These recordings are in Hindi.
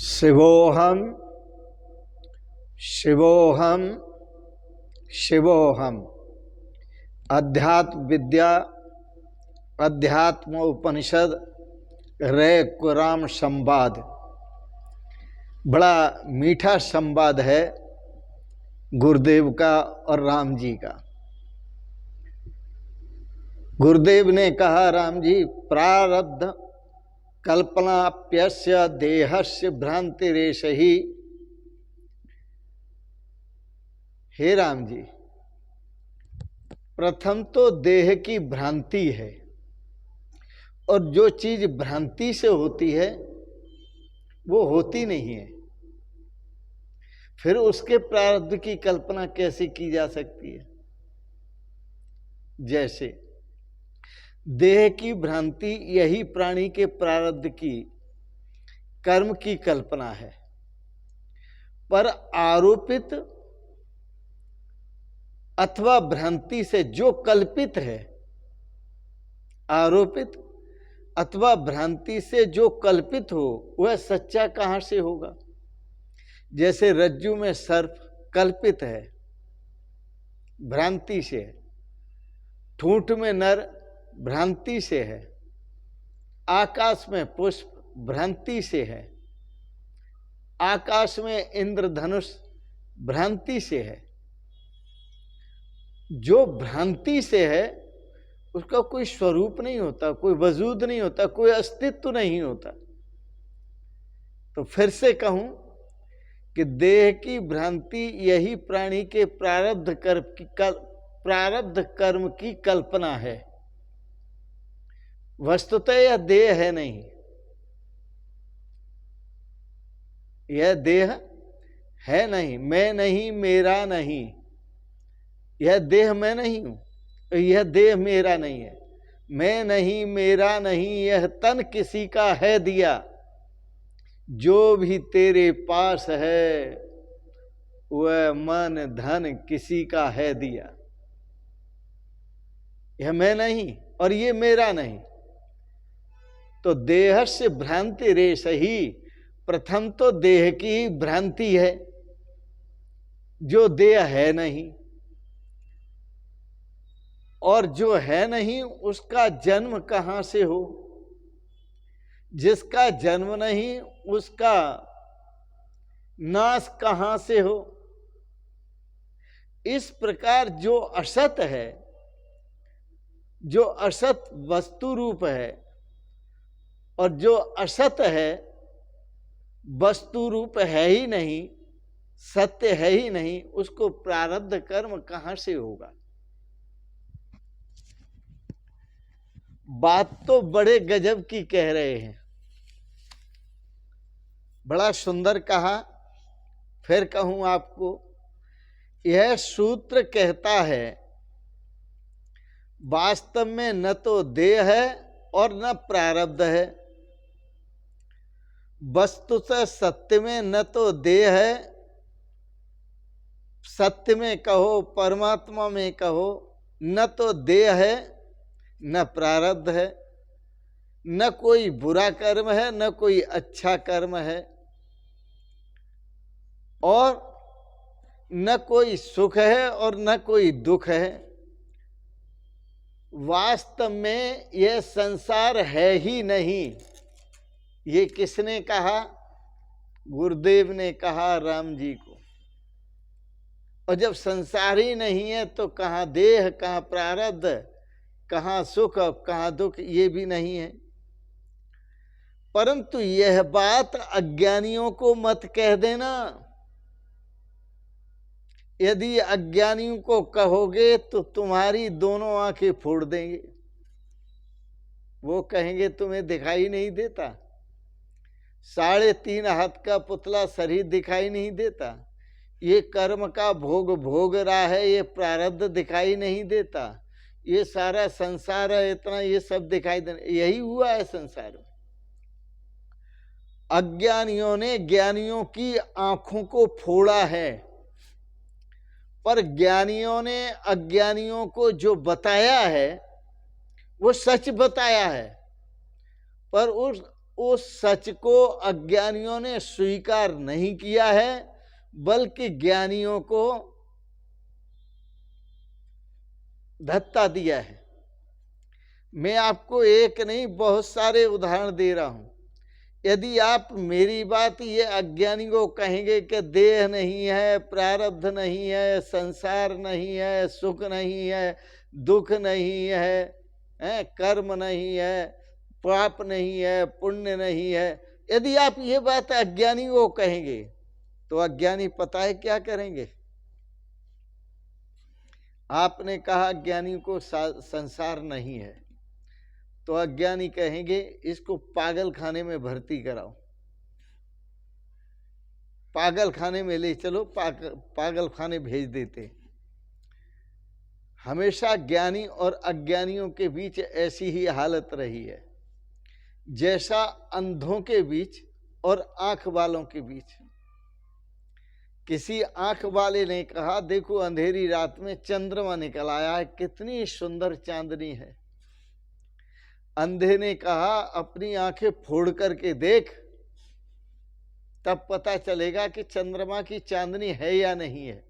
शिवोहम शिवोहम शिवोहम। अध्यात्म विद्या, अध्यात्म उपनिषद, रे कुराम संवाद। बड़ा मीठा संवाद है गुरुदेव का और राम जी का। गुरुदेव ने कहा, राम जी, प्रारब्ध कल्पनाप्यस्य देहस्य भ्रांतिरेष ही। हे राम जी, प्रथम तो देह की भ्रांति है, और जो चीज भ्रांति से होती है वो होती नहीं है। फिर उसके प्रारब्ध की कल्पना कैसे की जा सकती है? जैसे देह की भ्रांति यही प्राणी के प्रारब्ध की कर्म की कल्पना है, पर आरोपित अथवा भ्रांति से जो कल्पित है, आरोपित अथवा भ्रांति से जो कल्पित हो वह सच्चा कहां से होगा? जैसे रज्जु में सर्प कल्पित है, भ्रांति से है। ठूंठ में नर भ्रांति से है। आकाश में पुष्प भ्रांति से है। आकाश में इंद्रधनुष भ्रांति से है। जो भ्रांति से है उसका कोई स्वरूप नहीं होता, कोई वजूद नहीं होता, कोई अस्तित्व नहीं होता। तो फिर से कहूं कि देह की भ्रांति यही प्राणी के प्रारब्ध कर्म की कल्पना है। वस्तुतः यह देह है नहीं, यह देह है नहीं। मैं नहीं, मेरा नहीं। यह देह मैं नहीं हूं, यह देह मेरा नहीं है। मैं नहीं, मेरा नहीं, यह तन किसी का है दिया। जो भी तेरे पास है वह मन धन किसी का है दिया। यह मैं नहीं और ये मेरा नहीं। तो देह से भ्रांति रेष ही, प्रथम तो देह की भ्रांति है, जो देह है नहीं, और जो है नहीं उसका जन्म कहां से हो? जिसका जन्म नहीं उसका नाश कहां से हो? इस प्रकार जो असत है, जो असत वस्तु रूप है, और जो असत है वस्तु रूप है ही नहीं, सत्य है ही नहीं, उसको प्रारब्ध कर्म कहां से होगा? बात तो बड़े गजब की कह रहे हैं, बड़ा सुंदर कहा। फिर कहूं आपको, यह सूत्र कहता है वास्तव में न तो देह है और न प्रारब्ध है। वस्तुतः सत्य में न तो देह है, सत्य में कहो, परमात्मा में कहो, न तो देह है न प्रारब्ध है। न कोई बुरा कर्म है न कोई अच्छा कर्म है, और न कोई सुख है और न कोई दुख है। वास्तव में यह संसार है ही नहीं। ये किसने कहा? गुरुदेव ने कहा राम जी को। और जब संसार ही नहीं है तो कहाँ देह, कहाँ प्रारब्ध, कहाँ सुख, कहाँ दुख, ये भी नहीं है। परंतु यह बात अज्ञानियों को मत कह देना। यदि अज्ञानियों को कहोगे तो तुम्हारी दोनों आंखें फोड़ देंगे। वो कहेंगे तुम्हें दिखाई नहीं देता? 3.5 हाथ का पुतला शरीर दिखाई नहीं देता? ये कर्म का भोग भोग रहा है, ये प्रारब्ध दिखाई नहीं देता? ये सारा संसार है इतना, ये सब दिखाई देना। यही हुआ है संसार में। अज्ञानियों ने ज्ञानियों की आंखों को फोड़ा है, पर ज्ञानियों ने अज्ञानियों को जो बताया है वो सच बताया है। पर उस सच को अज्ञानियों ने स्वीकार नहीं किया है, बल्कि ज्ञानियों को धत्ता दिया है। मैं आपको एक नहीं बहुत सारे उदाहरण दे रहा हूं। यदि आप मेरी बात ये अज्ञानी को कहेंगे कि देह नहीं है, प्रारब्ध नहीं है, संसार नहीं है, सुख नहीं है, दुख नहीं है, कर्म नहीं है, पाप नहीं है, पुण्य नहीं है, यदि आप ये बात अज्ञानी को कहेंगे तो अज्ञानी पता है क्या करेंगे? आपने कहा अज्ञानी को संसार नहीं है, तो अज्ञानी कहेंगे इसको पागल खाने में भर्ती कराओ, पागल खाने में ले चलो, पागल खाने भेज देते। हमेशा ज्ञानी और अज्ञानियों के बीच ऐसी ही हालत रही है, जैसा अंधों के बीच और आंख वालों के बीच। किसी आंख वाले ने कहा देखो अंधेरी रात में चंद्रमा निकल आया है, कितनी सुंदर चांदनी है। अंधे ने कहा अपनी आंखें फोड़ करके देख, तब पता चलेगा कि चंद्रमा की चांदनी है या नहीं है।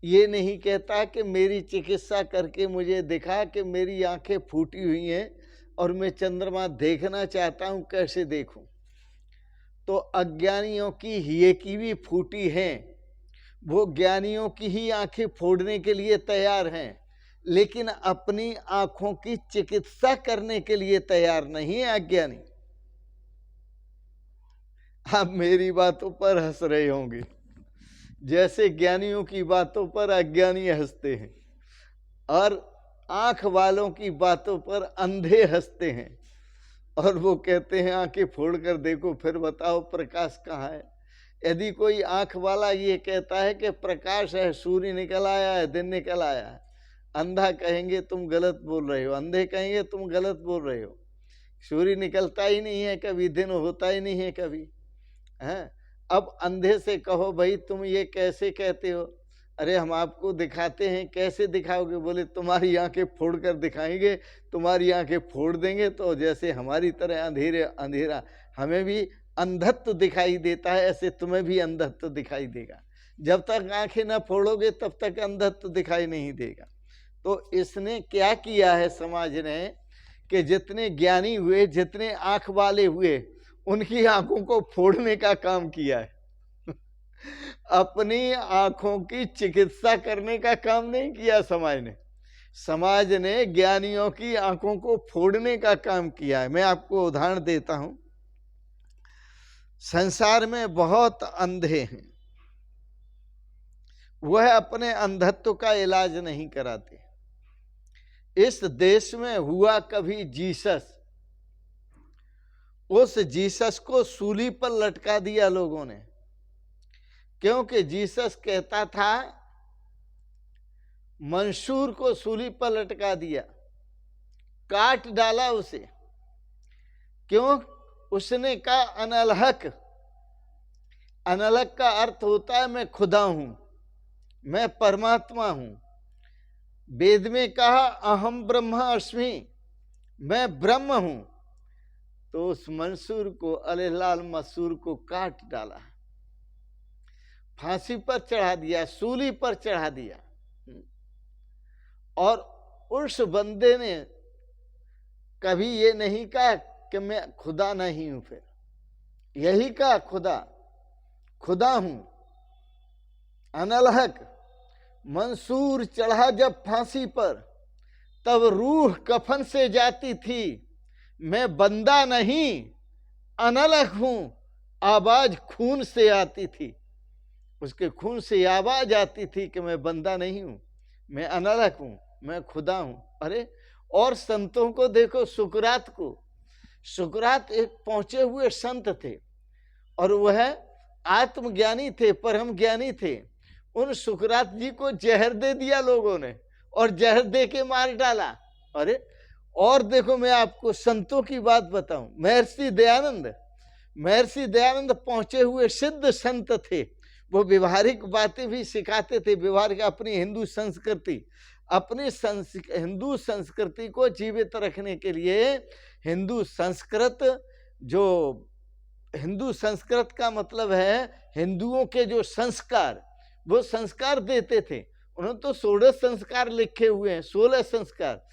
ये नहीं कहता कि मेरी चिकित्सा करके मुझे दिखा कि मेरी आंखें फूटी हुई हैं और मैं चंद्रमा देखना चाहता हूं, कैसे देखूं। तो अज्ञानियों की ये की भी फूटी हैं, वो ज्ञानियों की ही आंखें फोड़ने के लिए तैयार हैं, लेकिन अपनी आंखों की चिकित्सा करने के लिए तैयार नहीं है अज्ञानी। आप मेरी बातों पर हंस रहे होंगे, जैसे ज्ञानियों की बातों पर अज्ञानी हंसते हैं और आंख वालों की बातों पर अंधे हंसते हैं, और वो कहते हैं आंखें फोड़ कर देखो फिर बताओ प्रकाश कहाँ है। यदि कोई आंख वाला ये कहता है कि प्रकाश है, सूर्य निकल आया है, दिन निकल आया है, अंधा कहेंगे तुम गलत बोल रहे हो, अंधे कहेंगे तुम गलत बोल रहे हो, सूर्य निकलता ही नहीं है कभी, दिन होता ही नहीं है कभी, हैं। अब अंधे से कहो भाई तुम ये कैसे कहते हो, अरे हम आपको दिखाते हैं। कैसे दिखाओगे? बोले तुम्हारी आंखें फोड़ कर दिखाएंगे, तुम्हारी आंखें फोड़ देंगे तो जैसे हमारी तरह अंधेरा हमें भी अंधत्व दिखाई देता है, ऐसे तुम्हें भी अंधत्व दिखाई देगा। जब तक आंखें ना फोड़ोगे तब तक अंधत्व दिखाई नहीं देगा। तो इसने क्या किया है समाज ने कि जितने ज्ञानी हुए, जितने आंख वाले हुए, उनकी आंखों को फोड़ने का काम किया है। अपनी आंखों की चिकित्सा करने का काम नहीं किया समाज ने। समाज ने ज्ञानियों की आंखों को फोड़ने का काम किया है। मैं आपको उदाहरण देता हूं। संसार में बहुत अंधे हैं, वह अपने अंधत्व का इलाज नहीं कराते। इस देश में हुआ कभी जीसस, उस जीसस को सूली पर लटका दिया लोगों ने, क्योंकि जीसस कहता था, मंसूर को सूली पर लटका दिया, काट डाला उसे। क्यों? उसने कहा अनलहक। अनलहक का अर्थ होता है मैं खुदा हूं, मैं परमात्मा हूं। वेद में कहा अहम ब्रह्मास्मि, मैं ब्रह्म हूं। तो उस मंसूर को, अलहलाल मसूर को काट डाला, फांसी पर चढ़ा दिया, सूली पर चढ़ा दिया। और उस बंदे ने कभी ये नहीं कहा कि मैं खुदा नहीं हूं, फिर यही कहा खुदा हूं। अनलहक मंसूर चढ़ा जब फांसी पर, तब रूह कफन से जाती थी, मैं बंदा नहीं अनलहक हूं, आवाज खून से आती थी। उसके खून से आवाज आती थी कि मैं बंदा नहीं हूं, मैं अनलहक हूं, मैं खुदा हूं। अरे और संतों को देखो, सुकरात को, सुकरात एक पहुंचे हुए संत थे और वह आत्मज्ञानी थे, परम ज्ञानी थे। उन सुकरात जी को जहर दे दिया लोगों ने और जहर दे के मार डाला। अरे और देखो, मैं आपको संतों की बात बताऊं। महर्षि दयानंद पहुंचे हुए सिद्ध संत थे। वो व्यवहारिक बातें भी सिखाते थे, व्यवहारिक अपनी हिंदू संस्कृति, अपनी हिंदू संस्कृति को जीवित रखने के लिए हिंदू संस्कृत का मतलब है हिंदुओं के जो संस्कार, वो संस्कार देते थे। उन्होंने तो 16 संस्कार लिखे हुए हैं, 16 संस्कार,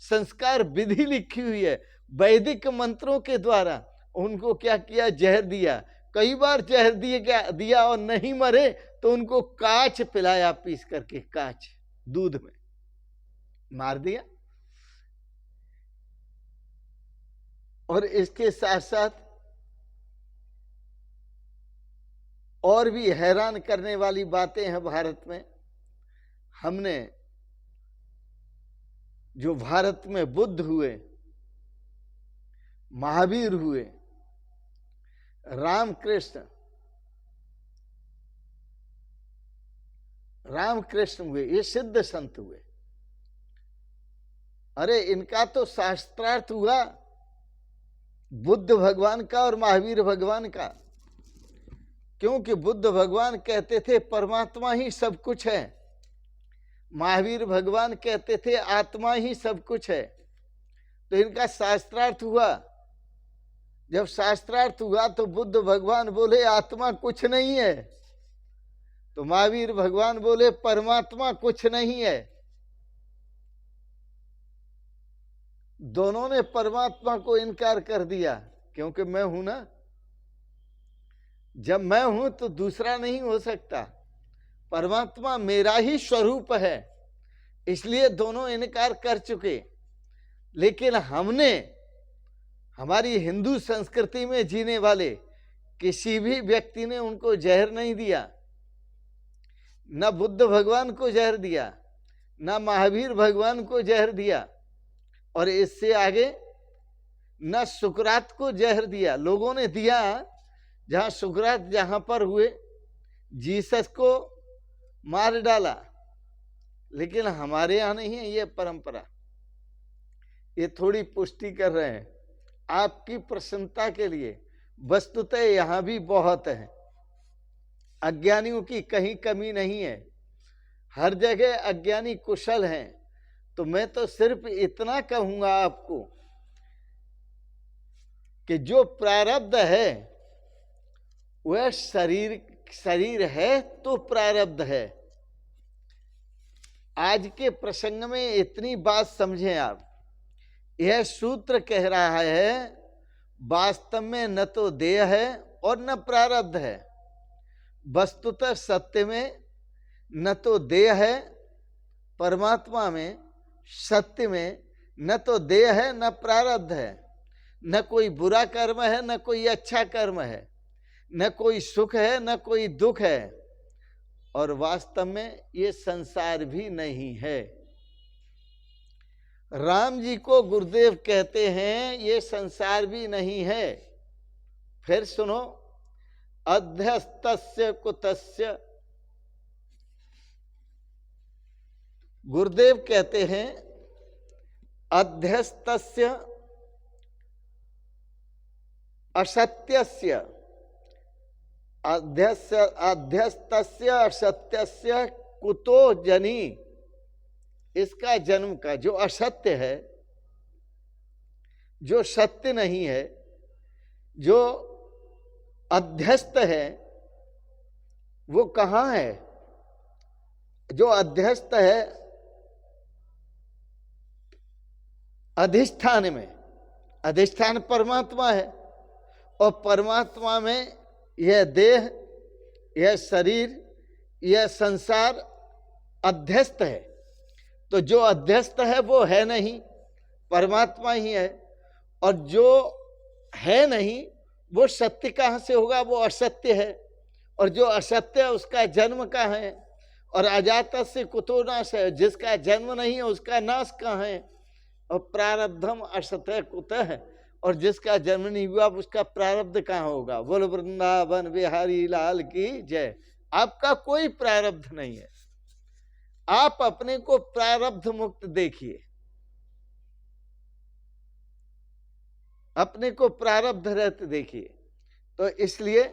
संस्कार विधि लिखी हुई है वैदिक मंत्रों के द्वारा। उनको क्या किया? जहर दिया। कई बार जहर दिया और नहीं मरे तो उनको काच पिलाया, पीस करके काच दूध में मार दिया। और इसके साथ साथ और भी हैरान करने वाली बातें हैं भारत में। हमने जो भारत में बुद्ध हुए, महावीर हुए, रामकृष्ण हुए, ये सिद्ध संत हुए। अरे इनका तो शास्त्रार्थ हुआ बुद्ध भगवान का और महावीर भगवान का। क्योंकि बुद्ध भगवान कहते थे परमात्मा ही सब कुछ है, महावीर भगवान कहते थे आत्मा ही सब कुछ है। तो इनका शास्त्रार्थ हुआ। जब शास्त्रार्थ हुआ तो बुद्ध भगवान बोले आत्मा कुछ नहीं है, तो महावीर भगवान बोले परमात्मा कुछ नहीं है। दोनों ने परमात्मा को इनकार कर दिया, क्योंकि मैं हूं ना, जब मैं हूं तो दूसरा नहीं हो सकता, परमात्मा मेरा ही स्वरूप है, इसलिए दोनों इनकार कर चुके। लेकिन हमने, हमारी हिंदू संस्कृति में जीने वाले किसी भी व्यक्ति ने उनको जहर नहीं दिया, न बुद्ध भगवान को जहर दिया, न महावीर भगवान को जहर दिया, और इससे आगे न सुकरात को जहर दिया। लोगों ने दिया, जहां सुकरात जहां पर हुए, जीसस को मार डाला, लेकिन हमारे यहां नहीं है ये परंपरा। ये थोड़ी पुष्टि कर रहे हैं आपकी प्रसन्नता के लिए। वस्तुतः यहां भी बहुत है, अज्ञानियों की कहीं कमी नहीं है, हर जगह अज्ञानी कुशल हैं। तो मैं तो सिर्फ इतना कहूंगा आपको कि जो प्रारब्ध है वह शरीर है तो प्रारब्ध है। आज के प्रसंग में इतनी बात समझें आप, यह सूत्र कह रहा है वास्तव में न तो देह है और न प्रारब्ध है। वस्तुतः सत्य में न तो देह है, परमात्मा में सत्य में न तो देह है न प्रारब्ध है, न कोई बुरा कर्म है न कोई अच्छा कर्म है, न कोई सुख है न कोई दुख है, और वास्तव में ये संसार भी नहीं है। राम जी को गुरुदेव कहते हैं ये संसार भी नहीं है। फिर सुनो, अध्यस्तस्य कुतस्य, गुरुदेव कहते हैं अध्यस्तस्य असत्यस्य, अध्यस्तस्य असत्यस्य कुतो जनी, इसका जन्म का जो असत्य है, जो सत्य नहीं है, जो अध्यस्त है, वो कहाँ है? जो अध्यस्त है अधिष्ठान में, अधिष्ठान परमात्मा है, और परमात्मा में यह देह, यह शरीर, यह संसार अध्यस्त है। तो जो अध्यस्त है वो है नहीं, परमात्मा ही है, और जो है नहीं वो सत्य कहाँ से होगा? वो असत्य है, और जो असत्य है उसका जन्म कहाँ है? और अजातस्य कुतो नाश है, जिसका जन्म नहीं है उसका नाश कहाँ है? और प्रारब्धम असत्य कुतः है, और जिसका जन्म नहीं हुआ उसका प्रारब्ध कहाँ होगा? बोल वृंदावन बिहारी लाल की जय। आपका कोई प्रारब्ध नहीं है, आप अपने को प्रारब्ध मुक्त देखिए, अपने को प्रारब्ध रहित देखिए। तो इसलिए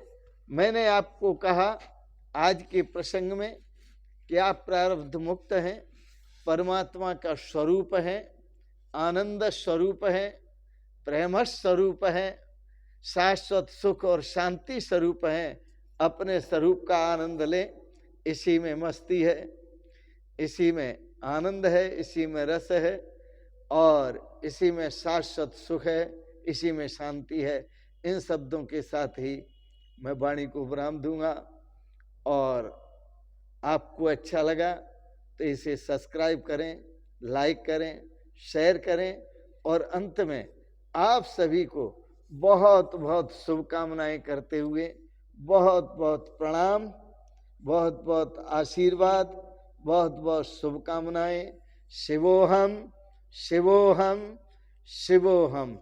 मैंने आपको कहा आज के प्रसंग में कि आप प्रारब्ध मुक्त हैं, परमात्मा का स्वरूप है, आनंद स्वरूप है, प्रेम स्वरूप है, शाश्वत सुख और शांति स्वरूप है। अपने स्वरूप का आनंद ले, इसी में मस्ती है, इसी में आनंद है, इसी में रस है और इसी में शाश्वत सुख है, इसी में शांति है। इन शब्दों के साथ ही मैं वाणी को विराम दूंगा। और आपको अच्छा लगा तो इसे सब्सक्राइब करें, लाइक करें, शेयर करें और अंत में आप सभी को बहुत बहुत शुभकामनाएं करते हुए बहुत बहुत प्रणाम, बहुत बहुत आशीर्वाद, बहुत बहुत शुभकामनाएं। शिवोहम शिवोहम शिवोहम।